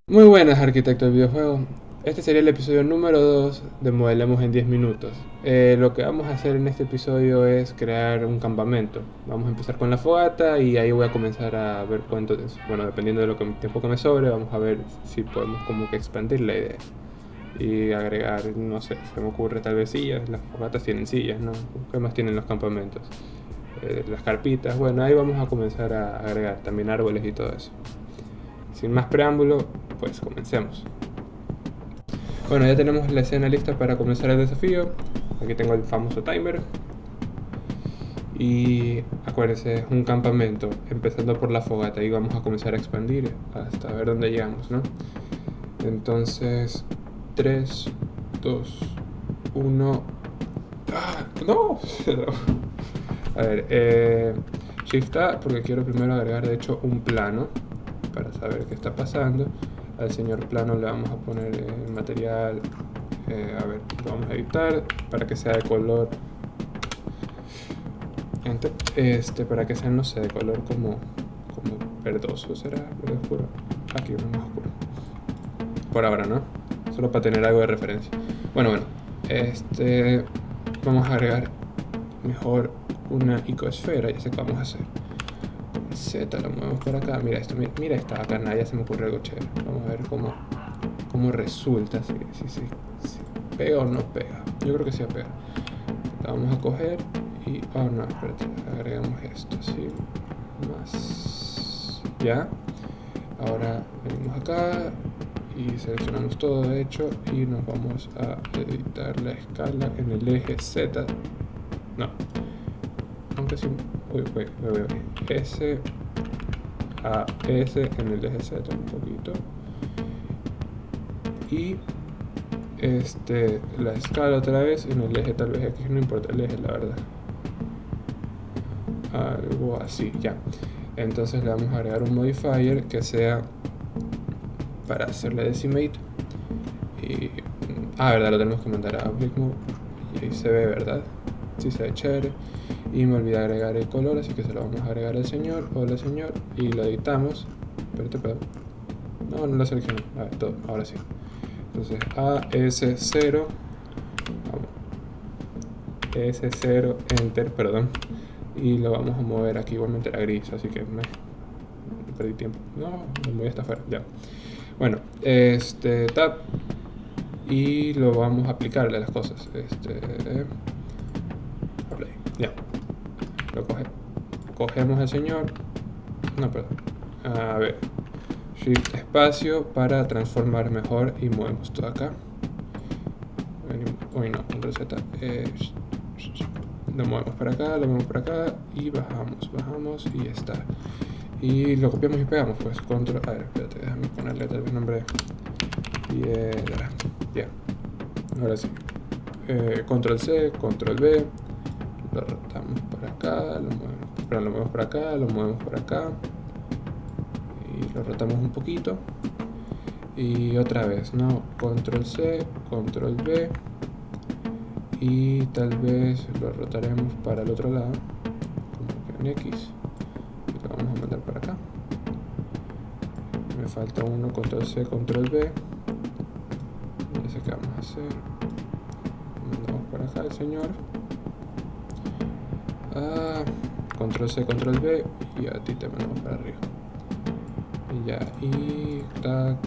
Muy buenas, arquitecto del videojuego. Este sería el episodio número 2 de Modelemos en 10 minutos. Lo que vamos a hacer en este episodio es crear un campamento. Vamos a empezar con la fogata y ahí voy a comenzar a ver cuánto, bueno, dependiendo de lo que tiempo que me sobre, vamos a ver si podemos como que expandir la idea y agregar, no sé, se me ocurre tal vez sillas. Las fogatas tienen sillas, ¿no? ¿Qué más tienen los campamentos? Las carpitas. Bueno, ahí vamos a comenzar a agregar también árboles y todo eso. Sin más preámbulo, pues comencemos. Bueno, ya tenemos la escena lista para comenzar el desafío. Aquí tengo el famoso timer. Y acuérdense, es un campamento, empezando por la fogata. Y vamos a comenzar a expandir hasta ver dónde llegamos, ¿no? Entonces, 3, 2, 1. ¡Ah! ¡No! A ver, Shift A, porque quiero primero agregar de hecho un plano para saber qué está pasando. Al señor plano le vamos a poner material, a ver, lo vamos a editar para que sea de color, para que sea, no sé, de color como verdoso, será verde oscuro, aquí uno más oscuro, por ahora, ¿no? Solo para tener algo de referencia. Bueno, vamos a agregar mejor una icosfera, ya sé qué vamos a hacer. Z lo movemos por acá. Mira esto, mira esta bacana, ya se me ocurre algo chévere. Vamos a ver cómo resulta, si pega o no pega. Yo creo que sí va a pegar. La vamos a coger y... oh no, espérate, agregamos esto, así. Más. Ya. Ahora venimos acá y seleccionamos todo de hecho y nos vamos a editar la escala en el eje Z. No. Aunque sí. Uy. S a S en el eje Z un poquito. Y la escala otra vez en el eje, tal vez aquí no importa el eje, la verdad. Algo así, ya. Entonces le vamos a agregar un modifier que sea para hacerle decimate. Y verdad, lo tenemos que mandar a Object Move. Y ahí se ve, ¿verdad? Sí, se ve chévere. Y me olvidé agregar el color, así que se lo vamos a agregar al señor. Hola señor. Y lo editamos. Espérate. No lo seleccioné. A ver, todo, ahora sí. Entonces AS0, vamos, S0, Enter, perdón. Y lo vamos a mover aquí igualmente a gris, así que me perdí tiempo. No, me voy hasta afuera, ya. Bueno, tab. Y lo vamos a aplicarle a las cosas. Play, ya. Lo cogemos al señor. No, perdón. A ver. Shift espacio para transformar mejor y movemos todo acá. Uy, no, control Z. Lo movemos para acá y bajamos y ya está. Y lo copiamos y pegamos, pues. Control. A ver, espérate, déjame ponerle tal vez nombre. Piedra. Ya. Ahora sí. Control C, Control B. Lo rotamos por acá, lo movemos por acá, lo movemos por acá. Y lo rotamos un poquito. Y otra vez, ¿no? Control C, Control B. Y tal vez lo rotaremos para el otro lado, como que en X. Y lo vamos a mandar para acá. Me falta uno, Control C, Control B. Ya sé qué vamos a hacer. Mandamos para acá el señor. Control C, Control B. Y a ti te mandamos para arriba. Y ya, y tac,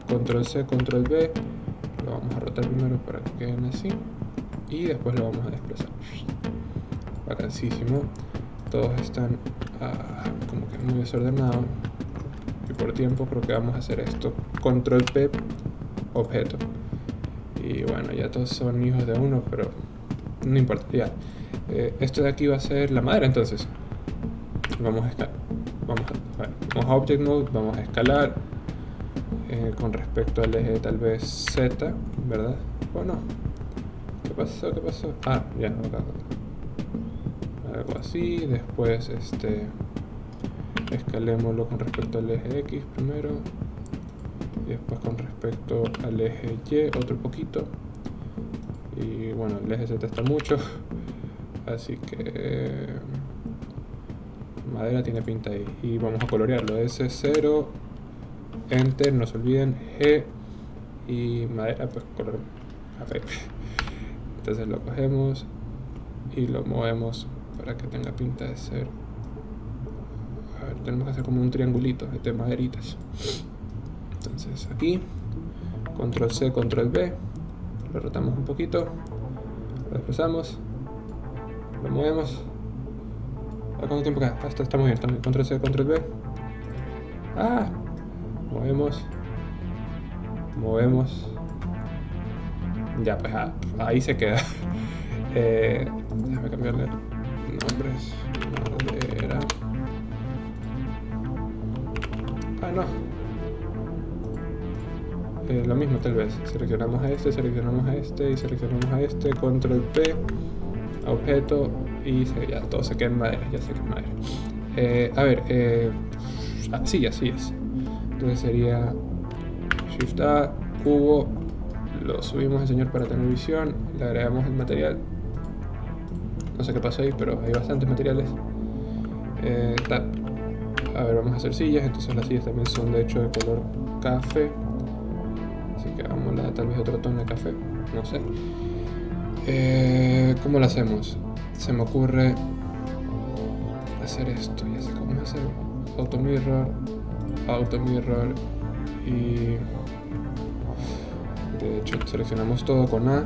Control C, Control B. Lo vamos a rotar primero para que queden así. Y después lo vamos a desplazar. Bacanísimo. Todos están como que muy desordenados. Y por tiempo creo que vamos a hacer esto. Control P, objeto. Y bueno, ya todos son hijos de uno, pero no importa, ya. Esto de aquí va a ser la madera, entonces. Vamos a Object Mode, vamos a escalar con respecto al eje tal vez Z, ¿verdad? ¿O no? ¿Qué pasó? Ya, acá. Algo así, después escalémoslo con respecto al eje X primero y después con respecto al eje Y otro poquito. Y bueno, el eje Z está mucho, así que madera tiene pinta ahí. Y vamos a colorearlo. S0 enter, no se olviden, G y madera, pues color café. Entonces lo cogemos y lo movemos para que tenga pinta de ser. A ver, tenemos que hacer como un triangulito de maderitas. Entonces aquí, control C, control B, lo rotamos un poquito, lo desplazamos, lo movemos. ¿Cuánto tiempo queda? Está muy bien, también. Control C, control B. Movemos. Ya, pues ahí se queda. Déjame cambiarle nombres. Madera. No. Lo mismo tal vez. Seleccionamos a este y seleccionamos a este. Control P. Objeto. Y ya todo se queda en madera. Ya sé que es madera. A ver. Sí, así es. Entonces sería Shift A, cubo, lo subimos al señor para tener visión, le agregamos el material. No sé qué pasó ahí, pero hay bastantes materiales. A ver, vamos a hacer sillas, entonces las sillas también son de hecho de color café. Así que hagámosla tal vez otro tono de café, no sé. ¿Cómo lo hacemos? Se me ocurre hacer esto, ya sé cómo hacerlo. Auto mirror y de hecho seleccionamos todo con A,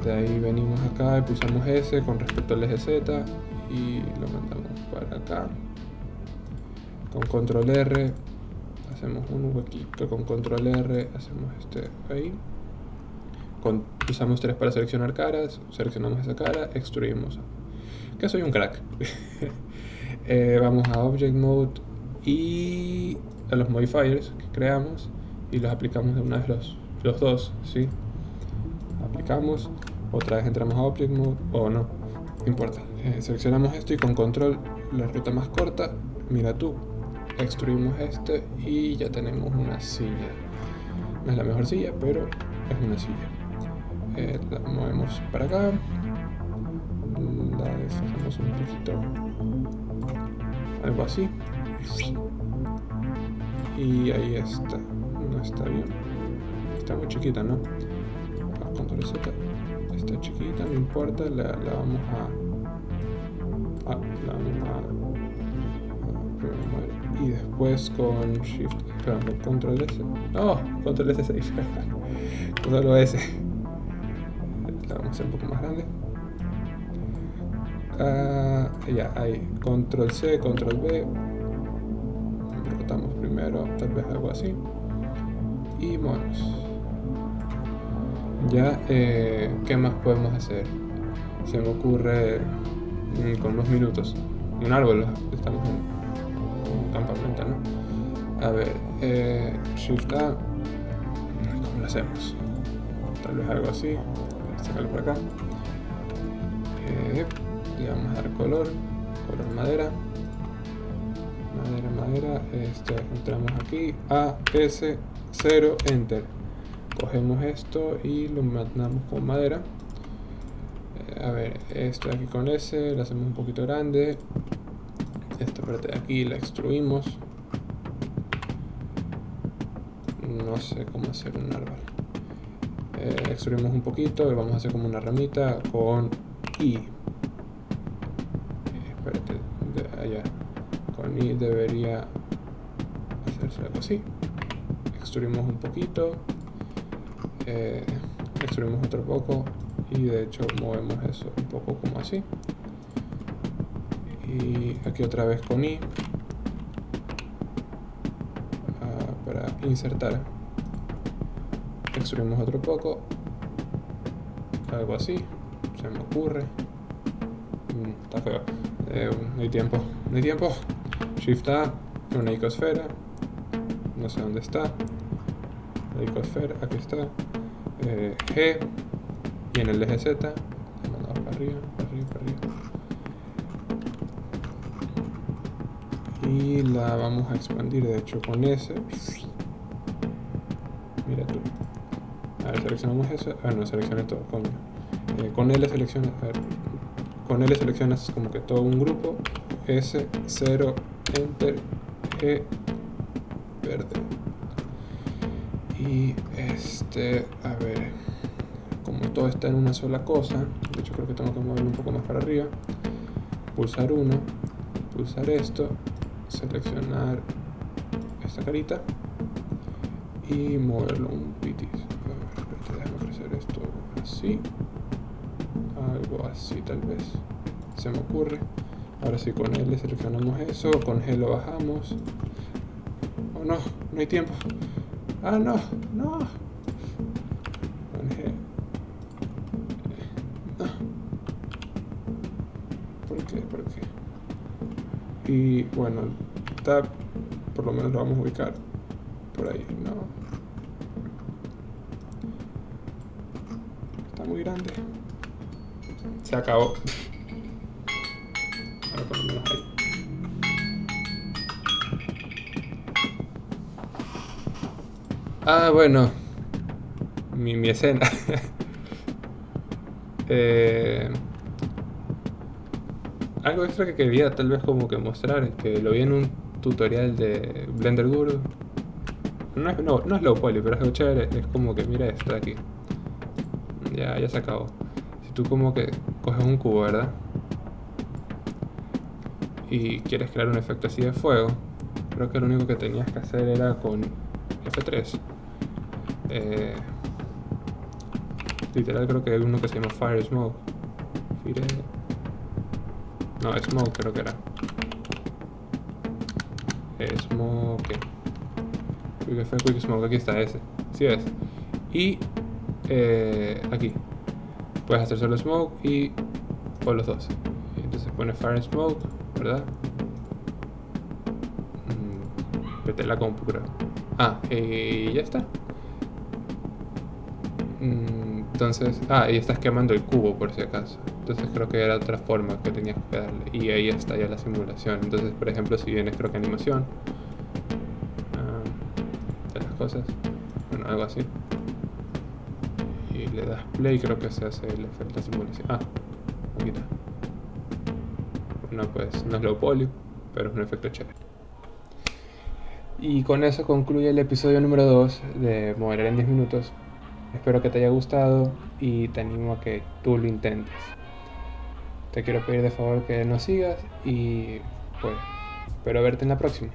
de ahí venimos acá y pulsamos S con respecto al eje Z y lo mandamos para acá. Con control R hacemos un huequito, con control R hacemos este ahí, pulsamos 3 para seleccionar caras, seleccionamos esa cara, extruimos, que soy un crack. Vamos a Object Mode y a los modifiers que creamos y los aplicamos de una vez los dos, ¿sí? Aplicamos, otra vez entramos a Object Mode, no importa, seleccionamos esto y con control la ruta más corta, mira tú, extruimos este y ya tenemos una silla. No es la mejor silla, pero es una silla. La movemos para acá, la desfasamos un poquito, algo así, y ahí está. No está bien, está muy chiquita, ¿no? Control Z, está chiquita, no importa, la vamos a y después con Shift, con Control S, Control S6, solo S, la vamos a hacer un poco más grande. Ya, ahí, Control C, Control B, rotamos primero, tal vez algo así, y movemos. Ya, ¿qué más podemos hacer? Se me ocurre con unos minutos. Un árbol, estamos en un campamento, ¿no? A ver, Shift A, ¿cómo lo hacemos? Tal vez algo así, sacarlo por acá. Le vamos a dar color madera, entramos aquí, A, S, 0, Enter. Cogemos esto y lo mandamos con madera. A ver, esto de aquí con S, lo hacemos un poquito grande. Esta parte de aquí la extruimos. No sé cómo hacer un árbol. Extruimos un poquito y vamos a hacer como una ramita con I. Espérate, de allá. Con I debería hacerse algo así. Extruimos un poquito. Extruimos otro poco y de hecho movemos eso un poco como así, y aquí otra vez con I para insertar, extruimos otro poco, algo así, se me ocurre. Está feo, no hay tiempo, Shift A, una icosfera, no sé dónde está la icosfera, aquí está. G y en el eje Z mandamos para arriba, y la vamos a expandir de hecho con S. Mira tú, a ver, seleccionamos eso, no seleccioné todo, coño. Con L seleccionas, con L seleccionas como que todo un grupo, S, 0, Enter, G verde. Y a ver, como todo está en una sola cosa, de hecho creo que tengo que moverlo un poco más para arriba. Pulsar 1, pulsar esto, seleccionar esta carita y moverlo un pitis. A ver, déjame hacer esto así, algo así tal vez, se me ocurre. Ahora sí, con L seleccionamos eso, con G lo bajamos. Oh no, no hay tiempo. Ah, no, no. Con G. No. ¿Por qué? ¿Por qué? Y bueno, tab, por lo menos lo vamos a ubicar por ahí, no. Está muy grande. Se acabó. Ahora por lo menos ahí. Ah, bueno. Mi escena. Algo extra que quería tal vez como que mostrar, que lo vi en un tutorial de Blender Guru. No es low poly, pero es algo chévere. Es como que mira esto de aquí. Ya se acabó. Si tú como que coges un cubo, ¿verdad? Y quieres crear un efecto así de fuego, creo que lo único que tenías que hacer era con F3. Literal creo que hay uno que se llama Fire Smoke. No, Smoke creo que era. Smoke. Quick Smoke, aquí está ese. Sí es. Y aquí puedes hacer solo Smoke o los dos. Entonces pone Fire Smoke, ¿verdad? Vete la compu, creo. Y ya está. Entonces, y estás quemando el cubo por si acaso. Entonces creo que era otra forma que tenías que darle. Y ahí está ya la simulación. Entonces, por ejemplo, si vienes creo que animación de las cosas, bueno, algo así, y le das play, creo que se hace el efecto de simulación. Aquí está. No, pues no es low poly, pero es un efecto chévere. Y con eso concluye el episodio número 2 de Modelar en 10 minutos. Espero que te haya gustado y te animo a que tú lo intentes. Te quiero pedir de favor que nos sigas y pues espero verte en la próxima.